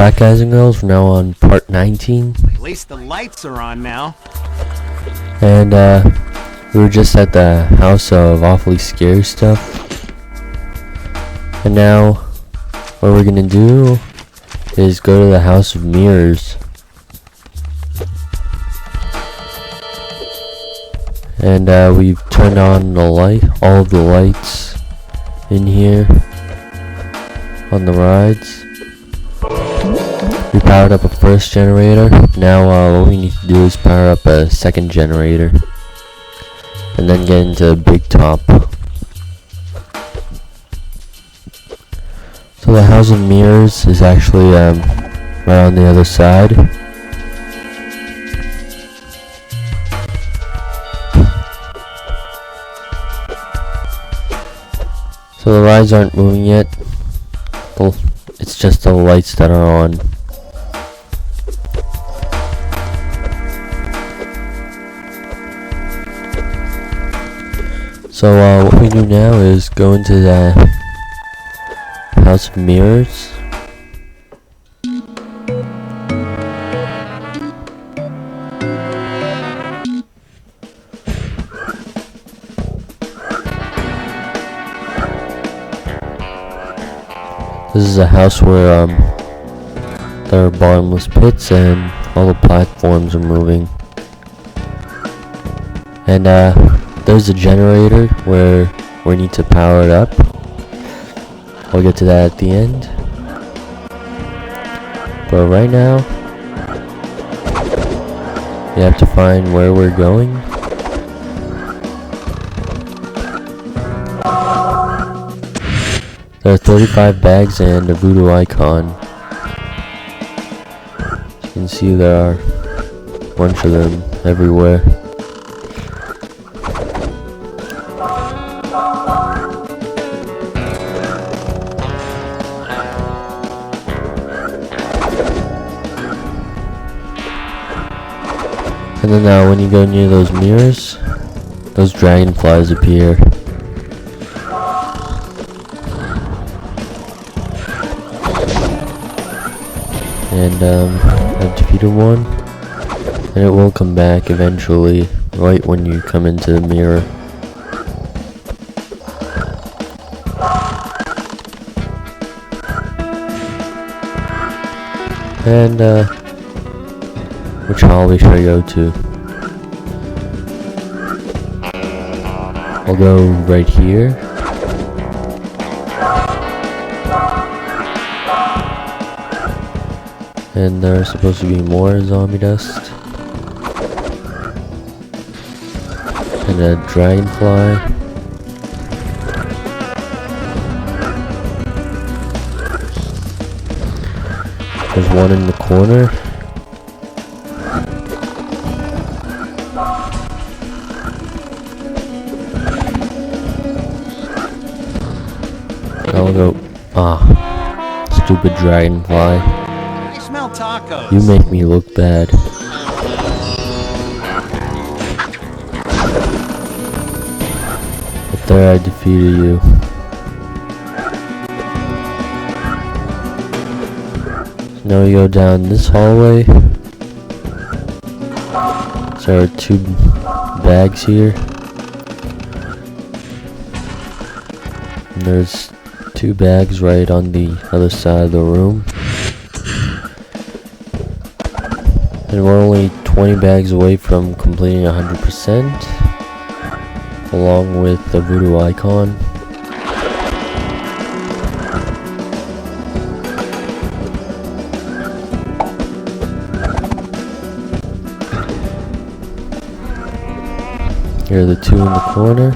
back, guys and girls. We're now on part 19. At least the lights are on now. And we were just at the house of awfully scary stuff. And now what we're gonna do is go to the house of mirrors. And we've turned on the light, all of the lights in here on the rides. We powered up a first generator. Now what we need to do is power up a second generator and then get into the big top. So the house of mirrors is actually right on the other side. So the rides aren't moving yet. It's just the lights that are on. So what we do now is go into the house of mirrors. This is a house where there are bottomless pits and all the platforms are moving. And there's a generator where we need to power it up. I'll get to that at the end. But right now, we have to find where we're going. There are 35 bags and a voodoo icon. As you can see, there are a bunch of them everywhere. And then when you go near those mirrors, those dragonflies appear. And I've defeated one, and it will come back eventually, right when you come into the mirror. And which hallway should I go to? I'll go right here. And there's supposed to be more zombie dust. And a dragonfly. There's one in the corner. I'll go. Stupid dragonfly. Smell tacos. You make me look bad. But there, I defeated you. So now we go down this hallway. So there are 2 bags here. And there's 2 bags right on the other side of the room. And we're only 20 bags away from completing 100%, along with the voodoo icon. Here are the 2 in the corner.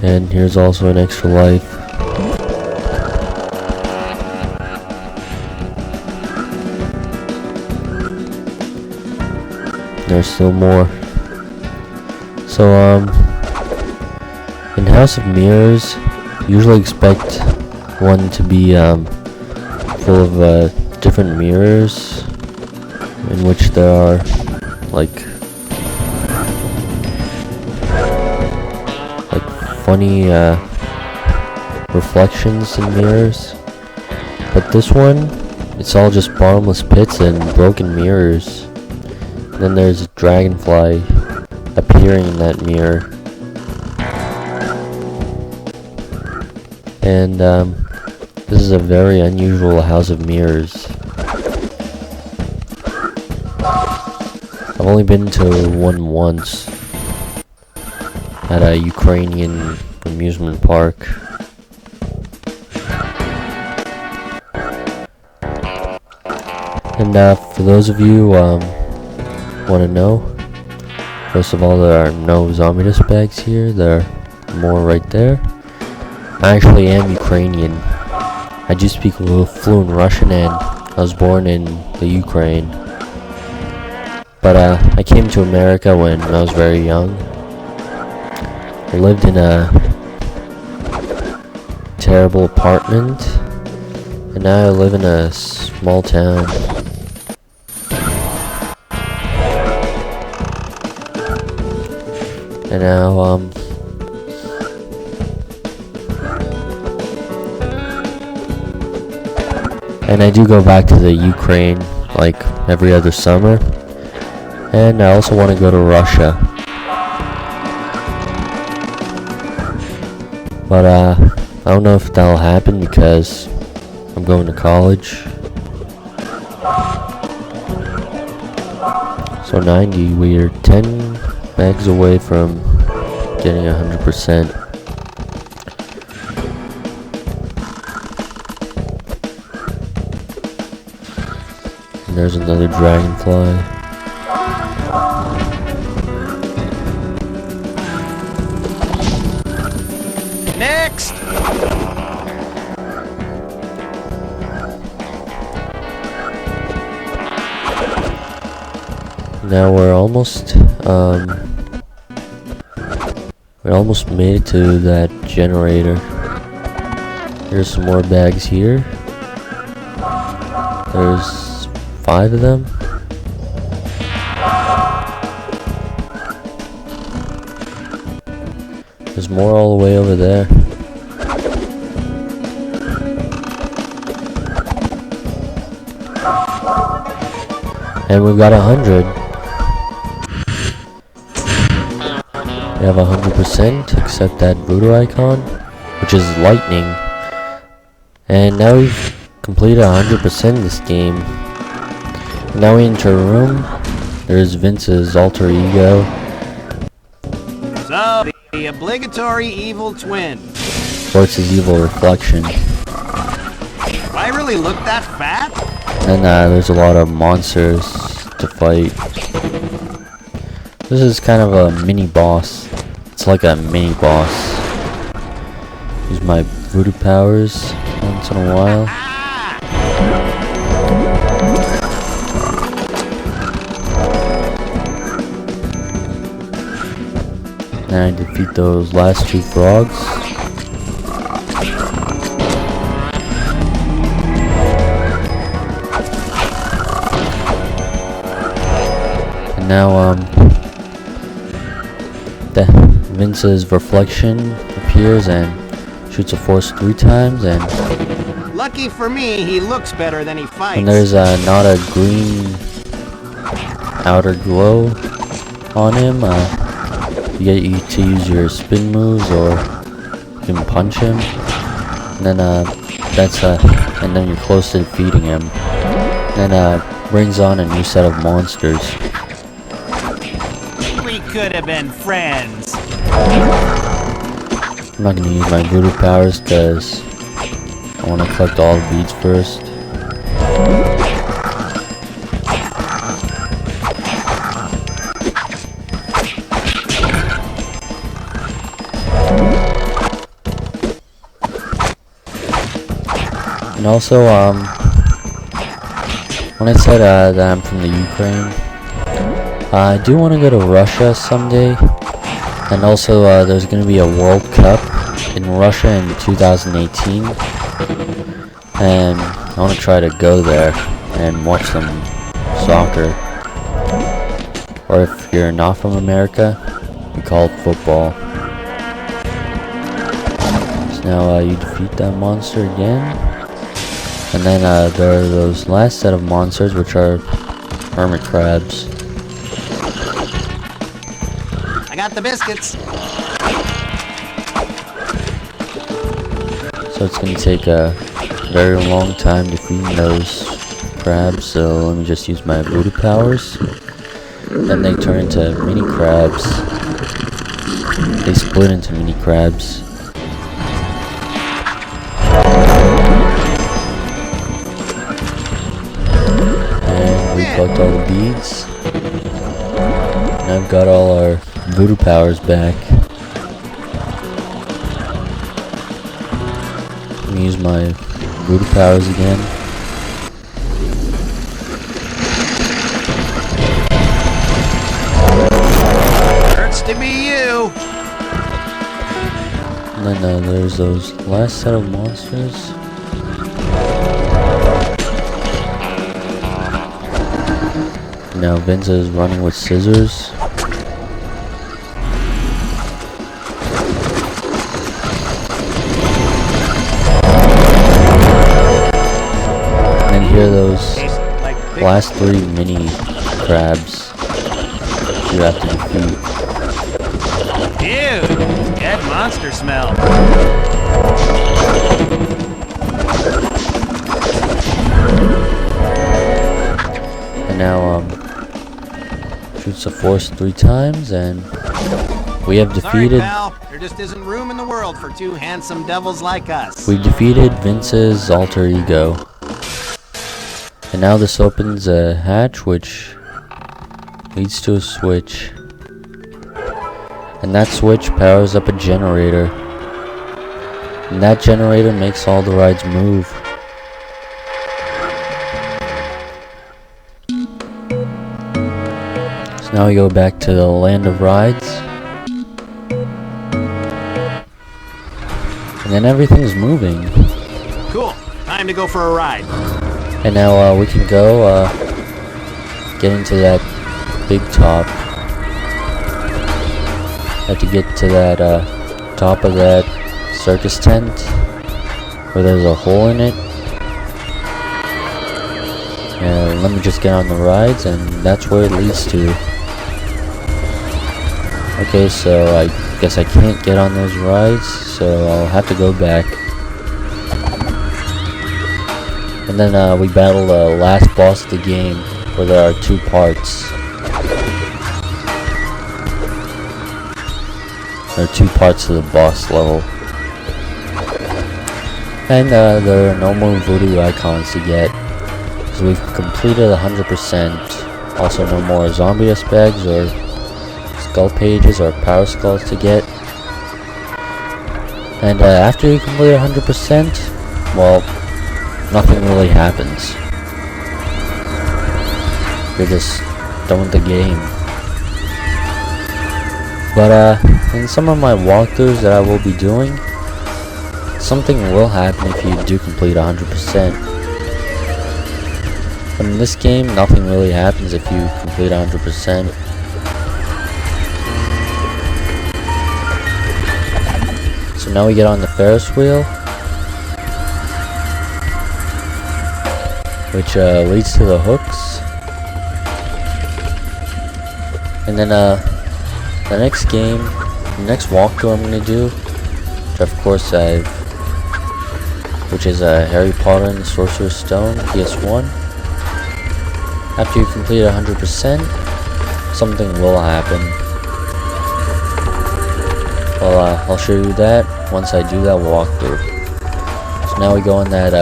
And here's also an extra life. There's still more. So in House of Mirrors, usually expect one to be full of different mirrors, in which there are like funny reflections in mirrors. But this one, it's all just bottomless pits and broken mirrors. And then there's a dragonfly appearing in that mirror. And this is a very unusual house of mirrors. I've only been to one once at a Ukrainian amusement park. And for those of you want to know, first of all, there are no zombie dust bags here. There are more right there. I actually am Ukrainian. I do speak a little fluent Russian, and I was born in the Ukraine. But I came to America when I was very young. I lived in a terrible apartment, and now I live in a small town. And now and I do go back to the Ukraine like every other summer. And I also want to go to Russia. But I don't know if that'll happen because I'm going to college. So 90, we're 10 bags away from getting 100%. And there's another dragonfly. Next! Now we're almost made it to that generator. Here's some more bags here. There's 5 of them. There's more all the way over there. And we've got 100. We have 100% except that Voodoo icon, which is lightning. And now we've completed 100% in this game. Now we enter a room. There's Vince's alter ego. So, the obligatory evil twin. Or it's his evil reflection. Do I really look that fat? And there's a lot of monsters to fight. This is kind of a mini boss. It's like a mini boss. Use my voodoo powers once in a while. Then I defeat those last 2 frogs. And now Vince's reflection appears and shoots a force 3 times, and Lucky for me, he looks better than he fights. and there's not a green outer glow on him. You get you to use your spin moves, or you can punch him. And then and then you're close to defeating him. And brings on a new set of monsters. We could have been friends. I'm not gonna use my voodoo powers because I want to collect all the beads first. And also, when I said that I'm from the Ukraine, I do want to go to Russia someday. And also, there's going to be a World Cup in Russia in 2018. And I want to try to go there and watch some soccer. Or if you're not from America, we call it football. So now you defeat that monster again. And then there are those last set of monsters, which are Hermit Crabs. I got the biscuits. So it's going to take a very long time defeating those crabs, so let me just use my Voodoo powers. Then they turn into mini crabs. They split into mini crabs. And we collect all the beads. And I've got all our Voodoo powers back. Let me use my Voodoo powers again. Hurts to be you. And then there's those last set of monsters. Now Vince is running with scissors. And here are those last 3 mini crabs you have to defeat. Ew, that monster smell. And now shoots the force 3 times, and we have defeated. Sorry, pal. There just isn't room in the world for 2 handsome devils like us. We defeated Vince's alter ego. And now this opens a hatch which leads to a switch. And that switch powers up a generator. And that generator makes all the rides move. So now we go back to the land of rides. And then everything's moving. Cool. Time to go for a ride. And now we can go get into that big top. Have to get to that top of that circus tent where there's a hole in it. And let me just get on the rides, and that's where it leads to. Okay, so I guess I can't get on those rides, so I'll have to go back. And then we battle the last boss of the game, where there are 2 parts. There are 2 parts to the boss level. And there are no more Voodoo icons to get, because we've completed 100%. Also no more zombie dust bags or skull pages or power skulls to get. And after you complete 100%, well, nothing really happens. You're just done with the game. But in some of my walkthroughs that I will be doing, something will happen if you do complete 100%. But in this game, nothing really happens if you complete 100%. So now we get on the Ferris Wheel, which leads to the hooks. And then the next game, the next walkthrough I'm gonna do, which of course which is Harry Potter and the Sorcerer's Stone, PS1. After you complete 100%, something will happen. Well, I'll show you that once I do that walkthrough. So now we go on that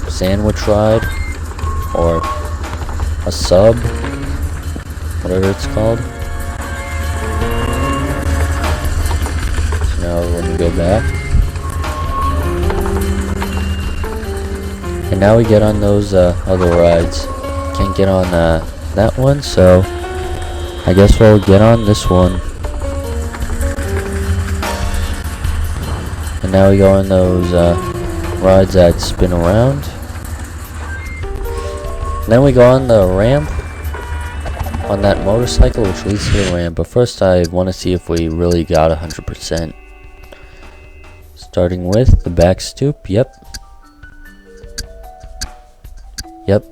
sandwich ride, or a sub, whatever it's called. So now let me go back. And now we get on those other rides. Can't get on that one, so I guess we'll get on this one. And now we go on those rides that spin around. And then we go on the ramp on that motorcycle, which leads to the ramp. But first I want to see if we really got 100%. Starting with the back stoop, yep. Yep.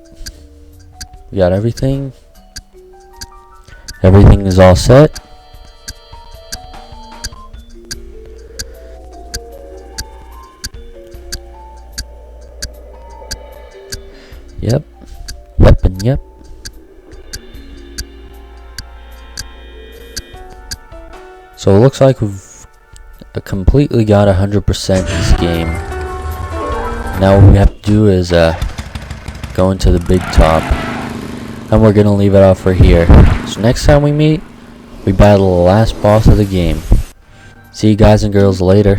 We got everything. Everything is all set. Yep. Yep and yep. So it looks like we've completely got 100% this game. Now what we have to do is go into the big top. And we're gonna leave it off for here. So next time we meet, we battle the last boss of the game. See you guys and girls later.